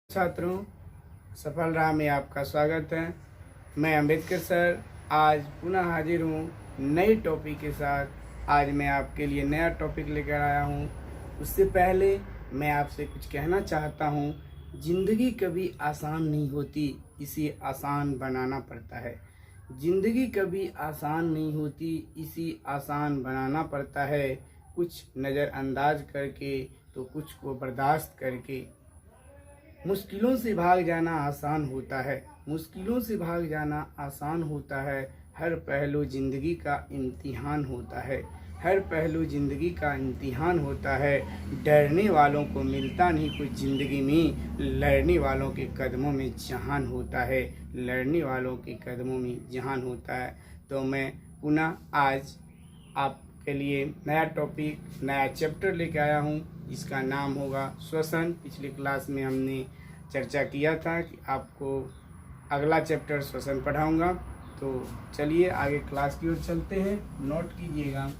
छात्रों, सफल राह में आपका स्वागत है। मैं अम्बेडकर सर आज पुनः हाजिर हूँ नई टॉपिक के साथ। आज मैं आपके लिए नया टॉपिक लेकर आया हूँ। उससे पहले मैं आपसे कुछ कहना चाहता हूँ। ज़िंदगी कभी आसान नहीं होती, इसे आसान बनाना पड़ता है। ज़िंदगी कभी आसान नहीं होती, इसे आसान बनाना पड़ता है। कुछ नज़रअंदाज करके तो कुछ को बर्दाश्त करके। मुश्किलों से भाग जाना आसान होता है, मुश्किलों से भाग जाना आसान होता है। हर पहलू ज़िंदगी का इम्तिहान होता है, हर पहलू ज़िंदगी का इम्तिहान होता है। डरने वालों को मिलता नहीं कुछ ज़िंदगी में, लड़ने वालों के कदमों में जहान होता है, लड़ने वालों के कदमों में जहान होता है। तो मैं पुनः आज आपके लिए नया टॉपिक, नया चैप्टर लेके आया हूँ। इसका नाम होगा श्वसन। पिछली क्लास में हमने चर्चा किया था कि आपको अगला चैप्टर श्वसन पढ़ाऊँगा। तो चलिए आगे क्लास की ओर चलते हैं। नोट कीजिएगा।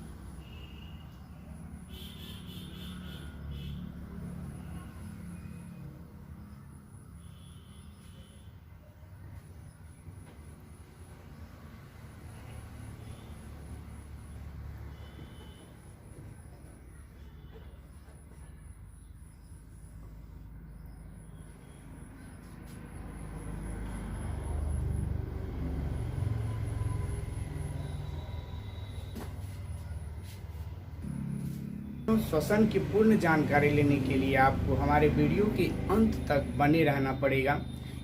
श्वसन की पूर्ण जानकारी लेने के लिए आपको हमारे वीडियो के अंत तक बने रहना पड़ेगा।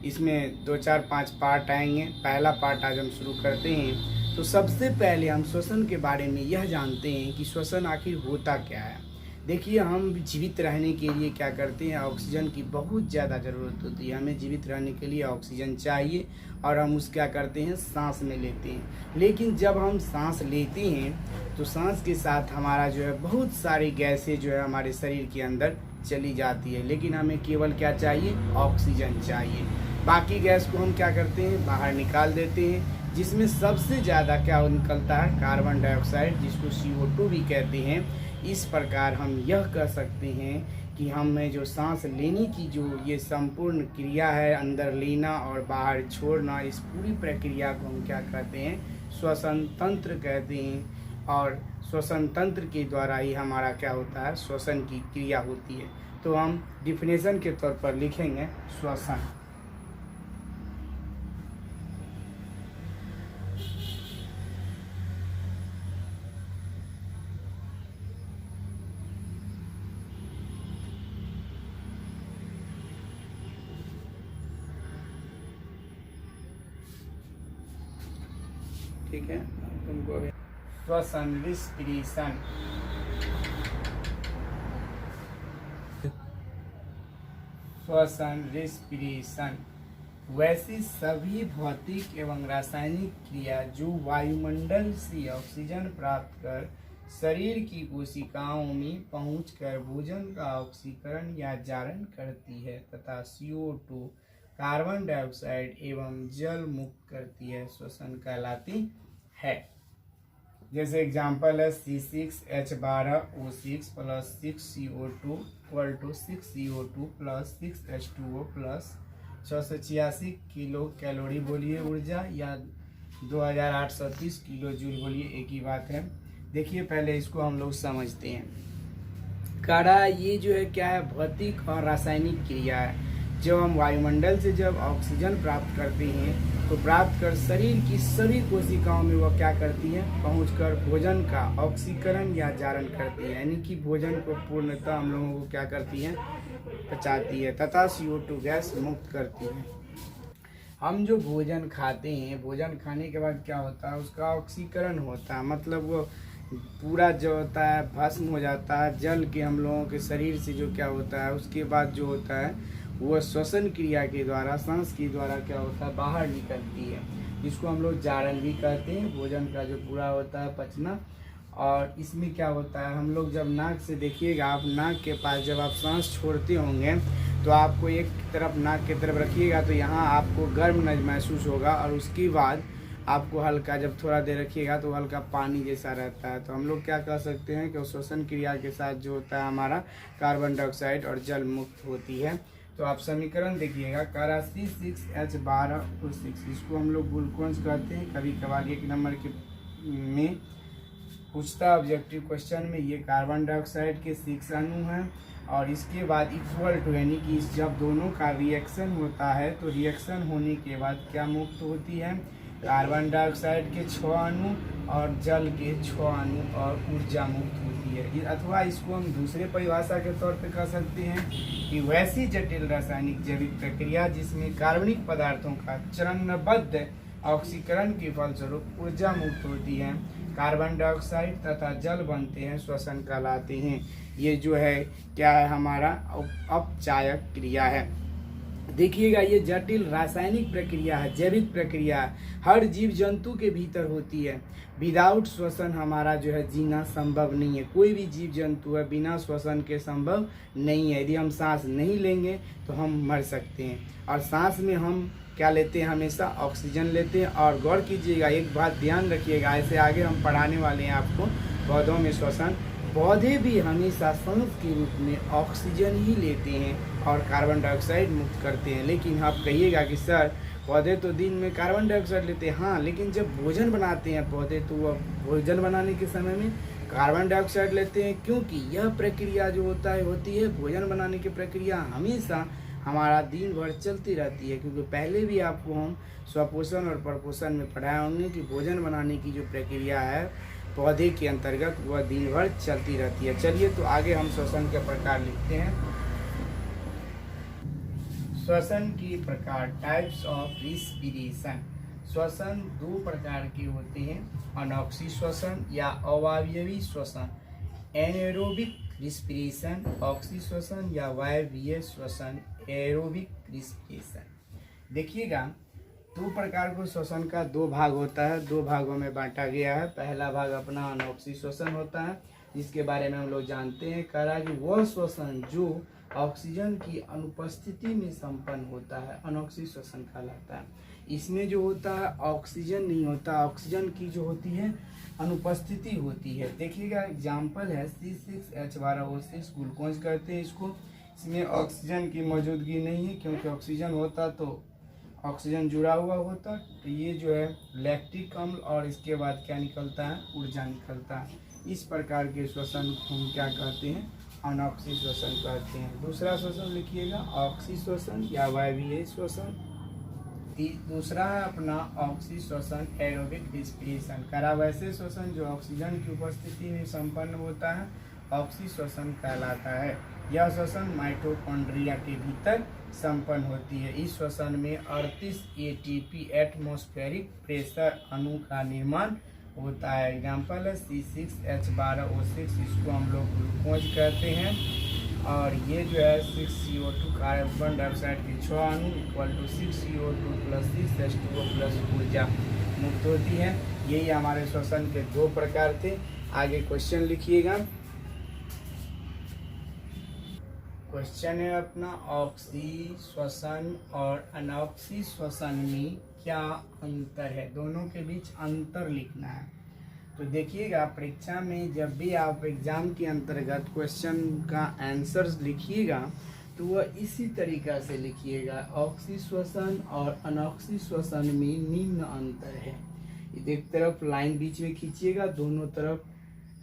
इसमें 2 4 5 पार्ट आएंगे। पहला पार्ट आज हम शुरू करते हैं। तो सबसे पहले हम श्वसन के बारे में यह जानते हैं कि श्वसन आखिर होता क्या है। देखिए, हम जीवित रहने के लिए क्या करते हैं, ऑक्सीजन की बहुत ज़्यादा ज़रूरत होती है। हमें जीवित रहने के लिए ऑक्सीजन चाहिए और हम उस क्या करते हैं, सांस में लेते हैं। लेकिन जब हम सांस लेते हैं तो सांस के साथ हमारा जो है बहुत सारी गैसें जो है हमारे शरीर के अंदर चली जाती है। लेकिन हमें केवल क्या चाहिए, ऑक्सीजन चाहिए। बाकी गैस को हम क्या करते हैं, बाहर निकाल देते हैं। जिसमें सबसे ज़्यादा क्या निकलता है, कार्बन डाइऑक्साइड, जिसको CO2 भी कहते हैं। इस प्रकार हम यह कह सकते हैं कि हमें जो सांस लेने की जो ये संपूर्ण क्रिया है, अंदर लेना और बाहर छोड़ना, इस पूरी प्रक्रिया को हम क्या कहते हैं, श्वसन तंत्र कहते हैं। और श्वसन तंत्र के द्वारा ही हमारा क्या होता है, श्वसन की क्रिया होती है। तो हम डिफिनेशन के तौर पर लिखेंगे श्वसन। ठीक है, तुमको श्वसन, रिस्पिरेशन। श्वसन, रिस्पिरेशन वैसी सभी भौतिक एवं रासायनिक क्रिया जो वायुमंडल से ऑक्सीजन प्राप्त कर शरीर की कोशिकाओं में पहुंचकर भोजन का ऑक्सीकरण या जारण करती है तथा CO2 कार्बन डाइऑक्साइड एवं जल मुक्त करती है, श्वसन कहलाती है। जैसे एग्जाम्पल है C6H12O6 plus 6CO2 equal to 6CO2 plus 6H2O plus 686 kilocalorie बोलिए ऊर्जा, या 2830 किलो जूल बोलिए, एक ही बात है। देखिए, पहले इसको हम लोग समझते हैं। कड़ा ये जो है क्या है, भौतिक और रासायनिक क्रिया है। जब हम वायुमंडल से जब ऑक्सीजन प्राप्त करते हैं तो प्राप्त कर शरीर की सभी कोशिकाओं में वह क्या करती है, पहुंचकर भोजन का ऑक्सीकरण या जारण करती है, यानी कि भोजन को पूर्णतः हम लोगों को क्या करती है, पचाती है तथा CO2 गैस मुक्त करती है। हम जो भोजन खाते हैं, भोजन खाने के बाद क्या होता है, उसका ऑक्सीकरण होता है। मतलब वो पूरा जो होता है भस्म हो जाता है जल के हम लोगों के शरीर से जो क्या होता है। उसके बाद जो होता है वह श्वसन क्रिया के द्वारा, सांस के द्वारा क्या होता है, बाहर निकलती है, जिसको हम लोग जारण भी कहते हैं। भोजन का जो पूरा होता है पचना। और इसमें क्या होता है, हम लोग जब नाक से, देखिएगा आप नाक के पास जब आप सांस छोड़ते होंगे तो आपको एक तरफ नाक की तरफ रखिएगा तो यहाँ आपको गर्म महसूस होगा, और उसके बाद आपको हल्का, जब थोड़ा देर रखिएगा तो हल्का पानी जैसा रहता है। तो हम लोग क्या कह सकते हैं कि श्वसन क्रिया के साथ जो होता है हमारा कार्बन डाइऑक्साइड और जल मुक्त होती है। तो आप समीकरण देखिएगा, कह रहा C6H12O6, इसको हम लोग ग्लूकोज कहते हैं। कभी कभार 1 नंबर के में पूछता ऑब्जेक्टिव क्वेश्चन में, ये कार्बन डाइऑक्साइड के 6 अणु हैं और इसके बाद इक्वल टू, यानी कि जब दोनों का रिएक्शन होता है तो रिएक्शन होने के बाद क्या मुक्त होती है, कार्बन डाइऑक्साइड के 6 अणु और जल के 6 अणु और ऊर्जा मुक्त होती है। अथवा इसको हम दूसरे परिभाषा के तौर पे कह सकते हैं कि वैसी जटिल रासायनिक जैविक प्रक्रिया जिसमें कार्बनिक पदार्थों का चरणबद्ध ऑक्सीकरण के फलस्वरूप ऊर्जा मुक्त होती है, कार्बन डाइऑक्साइड तथा जल बनते हैं, श्वसन कहलाते हैं। ये जो है क्या है, हमारा अपचायक क्रिया है। देखिएगा, ये जटिल रासायनिक प्रक्रिया है, जैविक प्रक्रिया है, हर जीव जंतु के भीतर होती है। विदाउट श्वसन हमारा जो है जीना संभव नहीं है। कोई भी जीव जंतु है बिना श्वसन के संभव नहीं है। यदि हम सांस नहीं लेंगे तो हम मर सकते हैं। और सांस में हम क्या लेते हैं, हमेशा ऑक्सीजन लेते हैं। और गौर कीजिएगा, एक बात ध्यान रखिएगा, ऐसे आगे हम पढ़ाने वाले हैं आपको पौधों में श्वसन। पौधे भी हमेशा सांस के रूप में ऑक्सीजन ही लेते हैं और कार्बन डाइऑक्साइड मुक्त करते हैं। लेकिन आप कहिएगा कि सर पौधे तो दिन में कार्बन डाइऑक्साइड लेते हैं। हाँ, लेकिन जब भोजन बनाते हैं पौधे तो वह भोजन बनाने के समय में कार्बन डाइऑक्साइड लेते हैं, क्योंकि यह प्रक्रिया जो होती है भोजन बनाने की प्रक्रिया हमेशा हमारा दिन भर चलती रहती है। क्योंकि पहले भी आपको हम स्वपोषण और परपोषण में पढ़ाए होंगे कि भोजन बनाने की जो प्रक्रिया है पौधे के अंतर्गत वह दिन भर चलती रहती है। चलिए तो आगे हम श्वसन के प्रकार लिखते हैं। श्वसन के प्रकार, टाइप्स ऑफ रिस्पिरेशन। श्वसन 2 प्रकार के होते हैं, अनॉक्सी श्वसन या अवायवीय श्वसन, एनारोबिक रिस्पिरेशन, ऑक्सी श्वसन या वायवीय श्वसन, एरोबिक रिस्पिरेशन। देखिएगा, 2 प्रकार को श्वसन का 2 भाग होता है, 2 भागों में बांटा गया है। पहला भाग अपना अनॉक्सी श्वसन होता है, जिसके बारे में हम लोग जानते हैं। कह रहा है कि वह श्वसन जो ऑक्सीजन की अनुपस्थिति में संपन्न होता है अनॉक्सी श्वसन कहलाता है। इसमें जो होता है ऑक्सीजन नहीं होता, ऑक्सीजन की जो होती है अनुपस्थिति होती है। देखिएगा, एग्जाम्पल है C6H12O6, ग्लूकोज कहते हैं इसको। इसमें ऑक्सीजन की मौजूदगी नहीं है, क्योंकि ऑक्सीजन होता तो ऑक्सीजन जुड़ा हुआ होता। तो ये जो है लैक्टिक अम्ल और इसके बाद क्या निकलता है, ऊर्जा निकलता है। इस प्रकार के श्वसन को हम क्या कहते हैं, अनॉक्सी श्वसन कहते हैं। दूसरा श्वसन लिखिएगा, ऑक्सी श्वसन या वायवीय श्वसन। दूसरा है अपना ऑक्सी श्वसन, एरोबिक रिस्पिरेशन। करा वैसे श्वसन जो ऑक्सीजन की उपस्थिति में संपन्न होता है ऑक्सी श्वसन कहलाता है। यह श्वसन माइटोकॉन्ड्रिया के भीतर संपन्न होती है। इस श्वसन में 38 ATP एटमॉस्फेरिक प्रेशर अणु का निर्माण होता है। एग्जाम्पल है C6H12O6, इसको हम लोग ग्लूकोज कहते हैं। और ये जो है 6CO2 कार्बन डाइऑक्साइड के 6 अणु equal to 6CO2 + 6H2O plus ऊर्जा मुक्त होती है। यही हमारे श्वसन के 2 प्रकार थे। आगे क्वेश्चन लिखिएगा। क्वेश्चन है अपना, ऑक्सी श्वसन और अनॉक्सी श्वसन में क्या अंतर है, दोनों के बीच अंतर लिखना है। तो देखिएगा, परीक्षा में जब भी आप एग्जाम के अंतर्गत क्वेश्चन का आंसर्स लिखिएगा तो वह इसी तरीका से लिखिएगा, ऑक्सी श्वसन और अनॉक्सी श्वसन में निम्न अंतर है। एक तरफ लाइन बीच में खींचिएगा, दोनों तरफ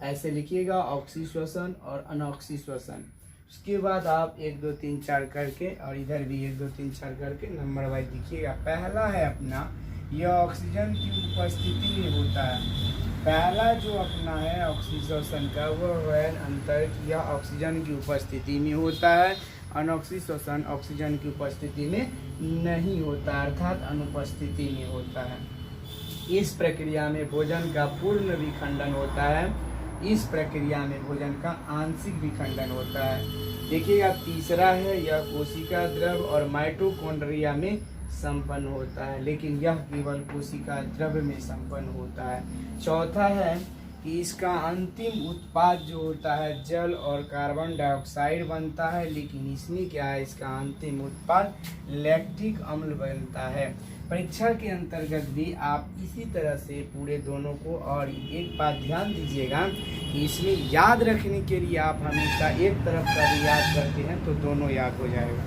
ऐसे लिखिएगा, ऑक्सी श्वसन और अनॉक्सी श्वसन। उसके बाद आप 1 2 3 4 करके और इधर भी 1 2 3 4 करके नंबर वाइज लिखिएगा। पहला है अपना, यह ऑक्सीजन की उपस्थिति में होता है। पहला जो अपना है ऑक्सी श्वसन का वह है अंतर, यह ऑक्सीजन की उपस्थिति में होता है। अनॉक्सी श्वसन ऑक्सीजन की उपस्थिति में नहीं होता, अर्थात अनुपस्थिति में होता है। इस प्रक्रिया में भोजन का पूर्ण विखंडन होता है, इस प्रक्रिया में भोजन का आंशिक विखंडन होता है। देखिएगा, तीसरा है यह कोशिका द्रव और माइटोकॉन्ड्रिया में संपन्न होता है, लेकिन यह केवल कोशिका द्रव में संपन्न होता है। चौथा है कि इसका अंतिम उत्पाद जो होता है जल और कार्बन डाइऑक्साइड बनता है, लेकिन इसमें क्या है, इसका अंतिम उत्पाद लैक्टिक अम्ल बनता है। परीक्षा के अंतर्गत भी आप इसी तरह से पूरे दोनों को, और एक बात ध्यान दीजिएगा कि इसमें याद रखने के लिए आप हमेशा एक तरफ का भी याद करते हैं तो दोनों याद हो जाएगा।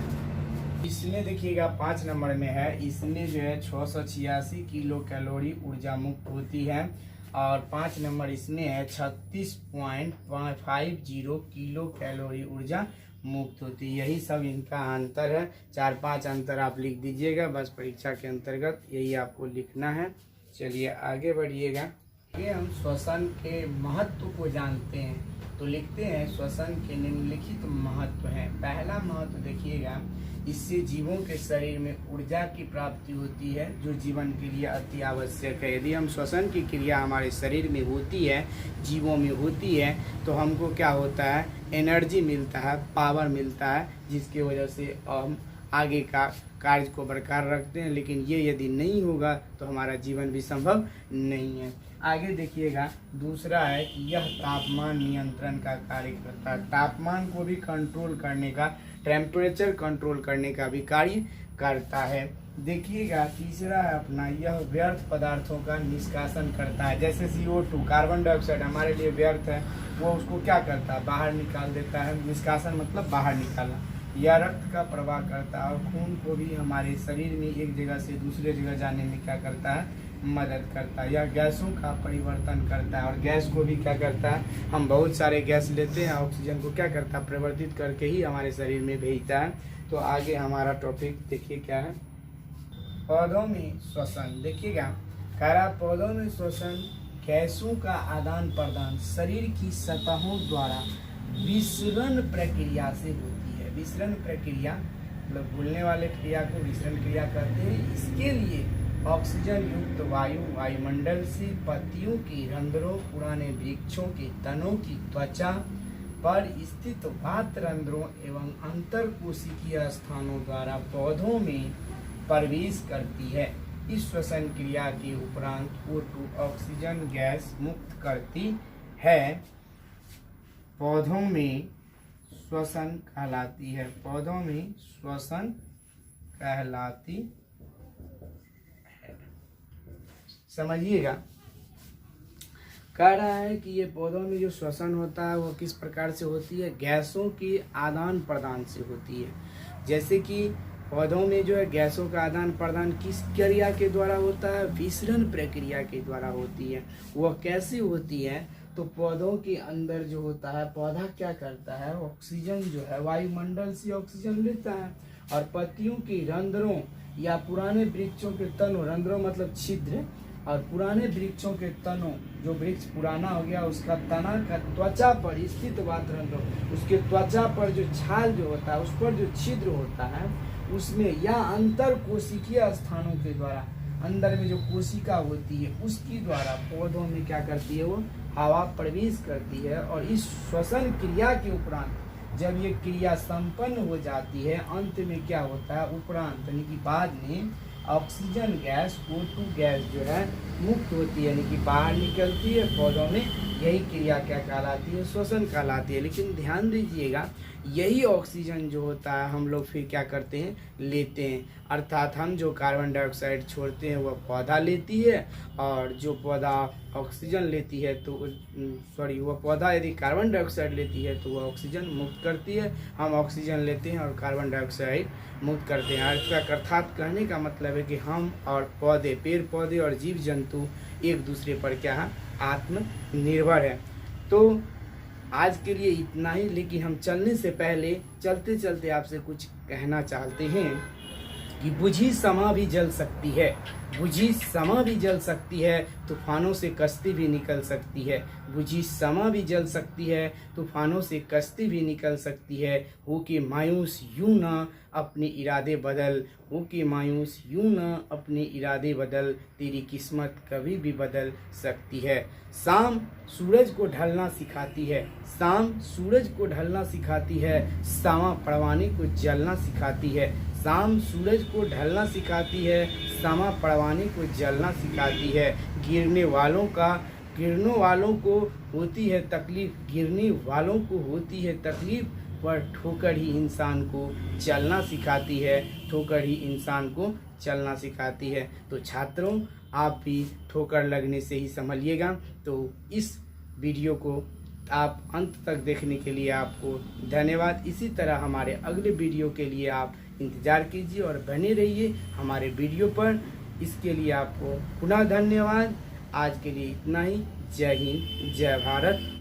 इसमें देखिएगा 5 नंबर में है, इसमें जो है 686 किलो कैलोरी ऊर्जा मुक्त होती है। और 5 नंबर इसमें है 36.50 किलो कैलोरी ऊर्जा मुक्त होती है। यही सब इनका अंतर है। 4-5 अंतर आप लिख दीजिएगा, बस परीक्षा के अंतर्गत यही आपको लिखना है। चलिए आगे बढ़िएगा। ये हम श्वसन के महत्व को जानते हैं, तो लिखते हैं श्वसन के निम्नलिखित महत्व हैं। पहला महत्व देखिएगा, इससे जीवों के शरीर में ऊर्जा की प्राप्ति होती है जो जीवन के लिए अति आवश्यक है। यदि हम श्वसन की क्रिया हमारे शरीर में होती है, जीवों में होती है, तो हमको क्या होता है, एनर्जी मिलता है, पावर मिलता है, जिसकी वजह से हम आगे का कार्य को बरकरार रखते हैं। लेकिन ये यदि नहीं होगा तो हमारा जीवन भी संभव नहीं है। आगे देखिएगा, दूसरा है कि यह तापमान नियंत्रण का कार्य करता है। तापमान को भी कंट्रोल करने का, टेम्परेचर कंट्रोल करने का भी कार्य करता है। देखिएगा तीसरा है अपना, यह व्यर्थ पदार्थों का निष्कासन करता है। जैसे CO2 कार्बन डाइऑक्साइड हमारे लिए व्यर्थ है, वो उसको क्या करता है, बाहर निकाल देता है। निष्कासन मतलब बाहर निकालना। यह रक्त का प्रवाह करता है और खून को भी हमारे शरीर में एक जगह से दूसरे जगह जाने में क्या करता है, मदद करता है। यह गैसों का परिवर्तन करता है और गैस को भी क्या करता है, हम बहुत सारे गैस लेते हैं, ऑक्सीजन को क्या करता है, परिवर्तित करके ही हमारे शरीर में भेजता है। तो आगे हमारा टॉपिक देखिए क्या है, पौधों में श्वसन। देखिएगा कह रहा, पौधों में श्वसन गैसों का आदान प्रदान शरीर की सतहों द्वारा विसरण प्रक्रिया से होती है। विसरण प्रक्रिया मतलब भूलने वाले क्रिया को विसरण क्रिया कहते हैं। इसके लिए ऑक्सीजन युक्त वायु वायुमंडल से पत्तियों के रंध्रों, पुराने वृक्षों के तनों की त्वचा पर स्थित वात रंध्रों एवं अंतरकोशिकीय स्थानों द्वारा पौधों में प्रवेश करती है। इस श्वसन क्रिया के उपरांत O2 ऑक्सीजन गैस मुक्त करती है। पौधों में श्वसन कहलाती है, पौधों में श्वसन कहलाती है। समझिएगा, कह रहा है कि ये पौधों में जो श्वसन होता है वो किस प्रकार से होती है, गैसों के आदान प्रदान से होती है। जैसे कि पौधों में जो है गैसों का आदान प्रदान किस क्रिया के द्वारा होता है, विसरण प्रक्रिया के द्वारा होती है। वह कैसे होती है, तो पौधों के अंदर जो होता है, पौधा क्या करता है, ऑक्सीजन जो है वायुमंडल से ऑक्सीजन लेता है और पत्तियों के रंध्रों या पुराने वृक्षों के तनों, रंध्रों मतलब छिद्र, और पुराने वृक्षों के तनों, जो वृक्ष पुराना हो गया उसका तना का त्वचा पर स्थित वात रंध्रों, उसके त्वचा पर जो छाल जो होता है, उस पर जो छिद्र होता है उसमें, या अंतर कोशिकीय स्थानों के द्वारा, अंदर में जो कोशिका होती है उसकी द्वारा पौधों में क्या करती है, वो हवा प्रवेश करती है। और इस श्वसन क्रिया के उपरांत जब ये क्रिया संपन्न हो जाती है, अंत में क्या होता है, उपरांत यानी कि बाद में ऑक्सीजन गैस O2 गैस जो है मुक्त होती है, यानी कि बाहर निकलती है पौधों में। यही क्रिया क्या कहलाती है, श्वसन कहलाती है। लेकिन ध्यान दीजिएगा, यही ऑक्सीजन जो होता है हम लोग फिर क्या करते हैं, लेते हैं। अर्थात हम जो कार्बन डाइऑक्साइड छोड़ते हैं वह पौधा लेती है, और जो पौधा ऑक्सीजन लेती है तो वह पौधा यदि कार्बन डाइऑक्साइड लेती है तो वह ऑक्सीजन मुक्त करती है। हम ऑक्सीजन लेते हैं और कार्बन डाइऑक्साइड मुक्त करते हैं। अर्थात कहने का मतलब है कि हम और पौधे, पेड़ पौधे और जीव जंतु एक दूसरे पर क्या है, आत्मनिर्भर है। तो आज के लिए इतना ही, लेकिन हम चलने से पहले चलते चलते आपसे कुछ कहना चाहते हैं कि बुझी समा भी जल सकती है, बुझी समा भी जल सकती है, तूफानों से कश्ती भी निकल सकती है। बुझी समा भी जल सकती है, तूफानों से कश्ती भी निकल सकती है। हो के मायूस यूं ना अपने इरादे बदल, हो के मायूस यूं ना अपने इरादे बदल, तेरी किस्मत कभी भी बदल सकती है। शाम सूरज को ढलना सिखाती है, शाम सूरज को ढलना सिखाती है, सामा परवाने को जलना सिखाती है। शाम सूरज को ढलना सिखाती है, सामा परवाने को जलना सिखाती है। गिरने वालों को होती है तकलीफ, गिरने वालों को होती है तकलीफ, पर ठोकर ही इंसान को चलना सिखाती है, ठोकर ही इंसान को चलना सिखाती है। तो छात्रों, आप भी ठोकर लगने से ही संभलिएगा। तो इस वीडियो को आप अंत तक देखने के लिए आपको धन्यवाद। इसी तरह हमारे अगले वीडियो के लिए आप इंतज़ार कीजिए और बने रहिए हमारे वीडियो पर। इसके लिए आपको पुनः धन्यवाद। आज के लिए इतना ही। जय हिंद, जय भारत।